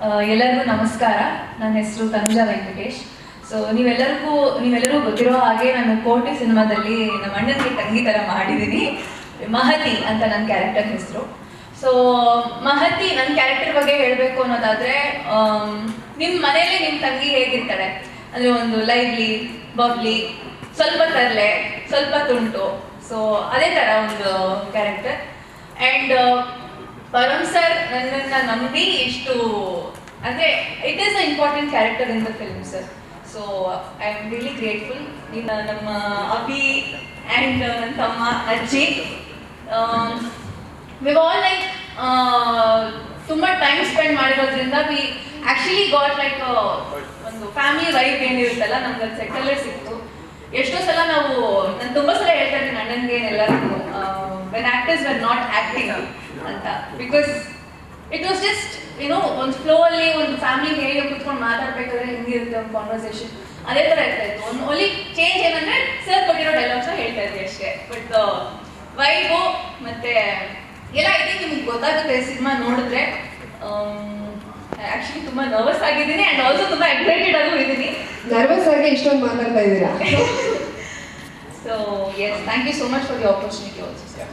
ಎಲ್ಲರಿಗೂ ನಮಸ್ಕಾರ. ನನ್ನ ಹೆಸರು ತನುಜಾ ವೆಂಕಟೇಶ್. ಸೊ ನೀವೆಲ್ಲರೂ ಗೊತ್ತಿರೋ ಹಾಗೆ ನಾನು ಕೋಟಿ ಸಿನಿಮಾದಲ್ಲಿ ನಮ್ಮ ಅಣ್ಣನಿಗೆ ತಂಗಿ ಥರ ಮಾಡಿದ್ದೀನಿ. ಮಹತಿ ಅಂತ ನನ್ನ ಕ್ಯಾರೆಕ್ಟರ್ ಹೆಸರು. ಸೊ ಮಹತಿ ನನ್ನ ಕ್ಯಾರೆಕ್ಟರ್ ಬಗ್ಗೆ ಹೇಳಬೇಕು ಅನ್ನೋದಾದರೆ, ನಿಮ್ಮ ಮನೇಲಿ ನಿಮ್ಮ ತಂಗಿ ಹೇಗಿರ್ತಾಳೆ ಅಂದರೆ ಒಂದು ಲೈವ್ಲಿ, ಬಬ್ಲಿ, ಸ್ವಲ್ಪ ತರಲೆ, ಸ್ವಲ್ಪ ತುಂಟು. ಸೊ ಅದೇ ಥರ ಒಂದು ಕ್ಯಾರೆಕ್ಟರ್. ಆ್ಯಂಡ್ ಪರಮ್ ಸರ್ ನನ್ನನ್ನು ನಂಬಿ ಇಷ್ಟು ಅಂದರೆ it is a important character in the film sir. So I am really grateful. ನಮ್ಮ ಅಭಿ ಆ್ಯಂಡ್ ನನ್ನ ತಮ್ಮ ಅಜ್ಜಿ, ವಿವ್ ಆಲ್ ಲೈಕ್ ತುಂಬ ಟೈಮ್ ಸ್ಪೆಂಡ್ ಮಾಡಿರೋದ್ರಿಂದ ವಿ ಆ್ಯಕ್ಚುಲಿ ಗಾಟ್ ಲೈಕ್ ಒಂದು ಫ್ಯಾಮಿಲಿ ವೈಬ್ ಏನಿರುತ್ತಲ್ಲ ನಮ್ಗೆ ಅದು ಸೆಟ್ಟಲ್ಲೇ ಸಿಕ್ತು. ಎಷ್ಟೋ ಸಲ ನಾನು ತುಂಬ ಸಲ ಹೇಳ್ತಾ ಇದ್ದೀನಿ ಅಣ್ಣನಿಗೆ ಎಲ್ಲರಿಗೂ, when actors were not acting ಅಂತ, ಬಿಕಾಸ್ ಇಟ್ ವಾಸ್ ಜಸ್ಟ್ ಒಂದು ಫ್ಲೋ ಅಲ್ಲಿ ಒಂದು ಫ್ಯಾಮಿಲಿ ಹೇಗೆ ಕೂತ್ಕೊಂಡು ಮಾತಾಡ್ಬೇಕಾದ್ರೆ ಹೆಂಗಿರುತ್ತೆ ಒಂದು ಕಾನ್ವರ್ಸೇಷನ್, ಅದೇ ಥರ ಇರ್ತಾ ಇತ್ತು. ಒಂದು ಓನ್ಲಿ ಚೇಂಜ್ ಏನಂದರೆ ಸರ್ ಕೊಟ್ಟಿರೋ ಡೈಲಾಗ್ಸ್ನ ಹೇಳ್ತಾ ಇದ್ವಿ ಅಷ್ಟೇ. ಬಟ್ ವೈಬು ಮತ್ತು ಎಲ್ಲ ಐ ಥಿಂಕ್ ನಿಮ್ಗೆ ಗೊತ್ತಾಗುತ್ತೆ ಸಿನಿಮಾ ನೋಡಿದ್ರೆ. ಆ್ಯಕ್ಚುಲಿ ತುಂಬ ನರ್ವಸ್ ಆಗಿದ್ದೀನಿ ಆ್ಯಂಡ್ ಆಲ್ಸೋ ತುಂಬ ಎಕ್ಸೈಟೆಡ್ ಆಗೂ ಇದ್ದೀನಿ. ನರ್ವಸ್ ಆಗಿ ಇಷ್ಟೊಂದು ಮಾತಾಡ್ತಾ ಇದ್ದೀರಾ. So yes, thank you so much for the opportunity also sir.